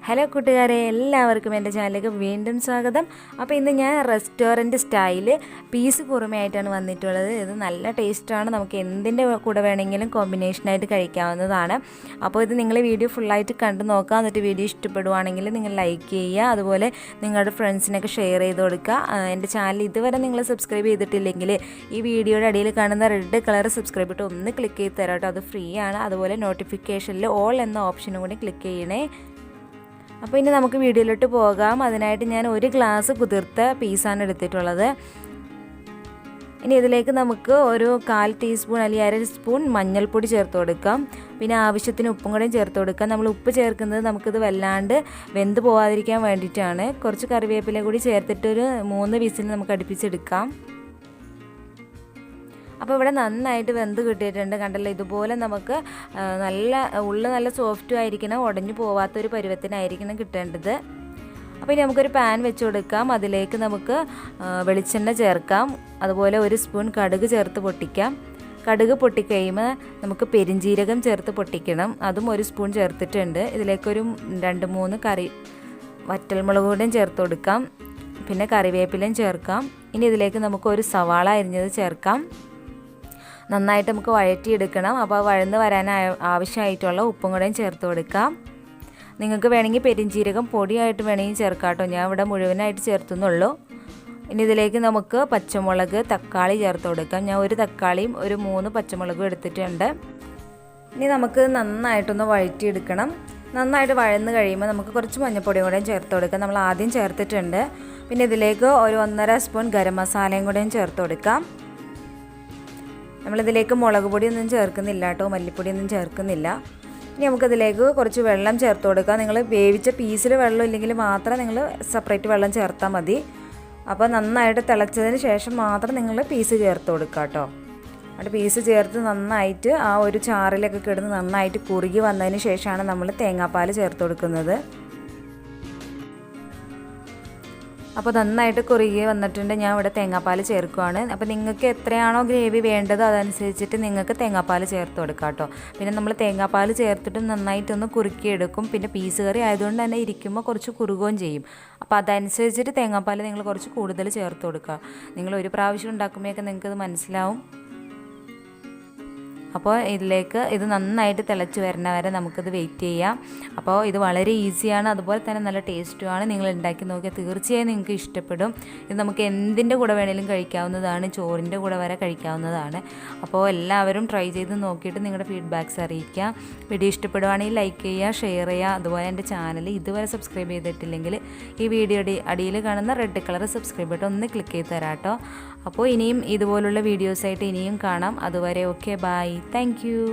Hello കൂട്ടുകാരെ, എല്ലാവർക്കും എൻ്റെ ചാനലിലേക്ക് വീണ്ടും സ്വാഗതം. അപ്പോൾ ഇന്ന് ഞാൻ റെസ്റ്റോറൻറ്റ് സ്റ്റൈൽ പീസ് കുറുമയായിട്ടാണ് വന്നിട്ടുള്ളത്. ഇത് നല്ല ടേസ്റ്റാണ്. നമുക്ക് എന്തിൻ്റെ കൂടെ വേണമെങ്കിലും കോമ്പിനേഷനായിട്ട് കഴിക്കാവുന്നതാണ്. അപ്പോൾ ഇത് നിങ്ങൾ വീഡിയോ ഫുള്ളായിട്ട് കണ്ടു നോക്കുക. എന്നിട്ട് വീഡിയോ ഇഷ്ടപ്പെടുവാണെങ്കിൽ നിങ്ങൾ ലൈക്ക് ചെയ്യുക, അതുപോലെ നിങ്ങളുടെ ഫ്രണ്ട്സിനൊക്കെ ഷെയർ ചെയ്ത് കൊടുക്കുക. എൻ്റെ ചാനൽ ഇതുവരെ നിങ്ങൾ സബ്സ്ക്രൈബ് ചെയ്തിട്ടില്ലെങ്കിൽ ഈ വീഡിയോയുടെ അടിയിൽ കാണുന്ന റെഡ് കളർ സബ്സ്ക്രൈബ് ഇട്ട് ഒന്ന് ക്ലിക്ക് ചെയ്ത് തരാം കേട്ടോ. അത് ഫ്രീ ആണ്. അതുപോലെ നോട്ടിഫിക്കേഷനിൽ ഓൾ എന്ന ഓപ്ഷനും കൂടി ക്ലിക്ക് ചെയ്യണേ. അപ്പോൾ ഇനി നമുക്ക് വീഡിയോയിലോട്ട് പോകാം. അതിനായിട്ട് ഞാൻ ഒരു ഗ്ലാസ് കുതിർത്ത പീസാണ് എടുത്തിട്ടുള്ളത്. ഇനി ഇതിലേക്ക് നമുക്ക് ഒരു 1/4 ടീസ്പൂൺ അല്ലെങ്കിൽ 1/2 സ്പൂൺ മഞ്ഞൾപ്പൊടി ചേർത്ത് കൊടുക്കാം. പിന്നെ ആവശ്യത്തിന് ഉപ്പും കൂടെയും ചേർത്ത് കൊടുക്കാം. നമ്മൾ ഉപ്പ് ചേർക്കുന്നത് നമുക്കിത് വല്ലാണ്ട് വെന്ത് പോകാതിരിക്കാൻ വേണ്ടിയിട്ടാണ്. കുറച്ച് കറിവേപ്പില കൂടി ചേർത്തിട്ട് ഒരു 3 വിസിൽ നമുക്ക് അടുപ്പിച്ചെടുക്കാം. അപ്പോൾ ഇവിടെ നന്നായിട്ട് വെന്ത് കിട്ടിയിട്ടുണ്ട്. കണ്ടല്ലോ, ഇതുപോലെ നമുക്ക് നല്ല സോഫ്റ്റും ആയിരിക്കണം, ഉടഞ്ഞു പോവാത്തൊരു പരുവത്തിനായിരിക്കണം കിട്ടേണ്ടത്. അപ്പോൾ ഇനി നമുക്കൊരു പാൻ വെച്ച് കൊടുക്കാം. അതിലേക്ക് നമുക്ക് വെളിച്ചെണ്ണ ചേർക്കാം. അതുപോലെ 1 സ്പൂൺ കടുക് ചേർത്ത് പൊട്ടിക്കാം. കടുക് പൊട്ടിക്കഴിയുമ്പോൾ നമുക്ക് പെരിഞ്ജീരകം ചേർത്ത് പൊട്ടിക്കണം. അതും 1 സ്പൂൺ ചേർത്തിട്ടുണ്ട്. ഇതിലേക്കൊരു 2-3 വറ്റൽമുളക് കൂടെയും ചേർത്ത് കൊടുക്കാം. പിന്നെ കറിവേപ്പിലയും ചേർക്കാം. ഇനി ഇതിലേക്ക് നമുക്ക് ഒരു സവാള അരിഞ്ഞത് ചേർക്കാം. നന്നായിട്ട് നമുക്ക് വഴറ്റിയെടുക്കണം. അപ്പോൾ വഴന്ന് വരാൻ ആവശ്യമായിട്ടുള്ള ഉപ്പും കൂടെയും ചേർത്ത് കൊടുക്കാം. നിങ്ങൾക്ക് വേണമെങ്കിൽ പെരിഞ്ജീരകം പൊടിയായിട്ട് വേണമെങ്കിൽ ചേർക്കാം കേട്ടോ. ഞാൻ ഇവിടെ മുഴുവനായിട്ട് ചേർത്തുന്നുള്ളൂ. ഇനി ഇതിലേക്ക് നമുക്ക് പച്ചമുളക്, തക്കാളി ചേർത്ത് കൊടുക്കാം. ഞാൻ 1 തക്കാളിയും 3 പച്ചമുളകും എടുത്തിട്ടുണ്ട്. ഇനി നമുക്ക് നന്നായിട്ടൊന്ന് വഴറ്റിയെടുക്കണം. നന്നായിട്ട് വഴന്ന് കഴിയുമ്പോൾ നമുക്ക് കുറച്ച് മഞ്ഞൾപ്പൊടിയും കൂടെയും ചേർത്ത് കൊടുക്കാം. നമ്മൾ ആദ്യം ചേർത്തിട്ടുണ്ട്. പിന്നെ ഇതിലേക്ക് ഒരു 1.5 സ്പൂൺ ഗരം മസാലയും കൂടെയും ചേർത്ത് കൊടുക്കാം. നമ്മളിതിലേക്ക് മുളക് പൊടിയൊന്നും ചേർക്കുന്നില്ല കേട്ടോ, മല്ലിപ്പൊടിയൊന്നും ചേർക്കുന്നില്ല. ഇനി നമുക്കതിലേക്ക് കുറച്ച് വെള്ളം ചേർത്ത് കൊടുക്കാം. നിങ്ങൾ വേവിച്ച പീസിൽ വെള്ളം ഇല്ലെങ്കിൽ മാത്രം നിങ്ങൾ സെപ്പറേറ്റ് വെള്ളം ചേർത്താൽ മതി. അപ്പോൾ നന്നായിട്ട് തിളച്ചതിന് ശേഷം മാത്രം നിങ്ങൾ പീസ് ചേർത്ത് കൊടുക്കുക കേട്ടോ. അവിടെ പീസ് ചേർത്ത് നന്നായിട്ട് ആ ഒരു ചാറിലൊക്കെ കിടന്ന് നന്നായിട്ട് കുറുകി വന്നതിന് ശേഷമാണ് നമ്മൾ തേങ്ങാപ്പാൽ ചേർത്ത് കൊടുക്കുന്നത്. അപ്പോൾ നന്നായിട്ട് കുറുകി വന്നിട്ടുണ്ട്. ഞാൻ ഇവിടെ തേങ്ങാപ്പാൽ ചേർക്കുകയാണ്. അപ്പോൾ നിങ്ങൾക്ക് എത്രയാണോ ഗ്രേവി വേണ്ടത് അതനുസരിച്ചിട്ട് നിങ്ങൾക്ക് തേങ്ങാപ്പാൽ ചേർത്ത് കൊടുക്കാം കേട്ടോ. പിന്നെ നമ്മൾ തേങ്ങാപ്പാൽ ചേർത്തിട്ട് നന്നായിട്ടൊന്ന് കുറുക്കിയെടുക്കും. പിന്നെ പീസ് കറി ആയതുകൊണ്ട് തന്നെ ഇരിക്കുമ്പോൾ കുറച്ച് കുറുകുകയും ചെയ്യും. അപ്പോൾ അതനുസരിച്ചിട്ട് തേങ്ങാപ്പാൽ നിങ്ങൾ കുറച്ച് കൂടുതൽ ചേർത്ത് കൊടുക്കുക. നിങ്ങൾ ഒരു പ്രാവശ്യം ഉണ്ടാക്കുമ്പോഴൊക്കെ നിങ്ങൾക്കത് മനസ്സിലാവും. അപ്പോൾ ഇതിലേക്ക് ഇത് നന്നായിട്ട് തിളച്ച് വരുന്ന വരെ നമുക്കിത് വെയിറ്റ് ചെയ്യാം. അപ്പോൾ ഇത് വളരെ ഈസിയാണ്, അതുപോലെ തന്നെ നല്ല ടേസ്റ്റുമാണ്. നിങ്ങൾ ഉണ്ടാക്കി നോക്കിയാൽ തീർച്ചയായും നിങ്ങൾക്ക് ഇഷ്ടപ്പെടും. ഇത് നമുക്ക് എന്തിൻ്റെ കൂടെ വേണമെങ്കിലും കഴിക്കാവുന്നതാണ്, ചോറിൻ്റെ കൂടെ വരെ കഴിക്കാവുന്നതാണ്. അപ്പോൾ എല്ലാവരും ട്രൈ ചെയ്ത് നോക്കിയിട്ട് നിങ്ങളുടെ ഫീഡ്ബാക്ക്സ് അറിയിക്കുക. വീഡിയോ ഇഷ്ടപ്പെടുവാണെങ്കിൽ ലൈക്ക് ചെയ്യുക, ഷെയർ ചെയ്യുക. അതുപോലെ എൻ്റെ ചാനൽ ഇതുവരെ സബ്സ്ക്രൈബ് ചെയ്തിട്ടില്ലെങ്കിൽ ഈ വീഡിയോയുടെ അടിയിൽ കാണുന്ന റെഡ് കളർ സബ്സ്ക്രൈബ് ബട്ടൺ ഒന്ന് ക്ലിക്ക് ചെയ്ത് തരാം കേട്ടോ. അപ്പോൾ ഇനിയും ഇതുപോലുള്ള വീഡിയോസായിട്ട് ഇനിയും കാണാം. അതുവരെ ഓക്കെ, ബൈ, താങ്ക് യു.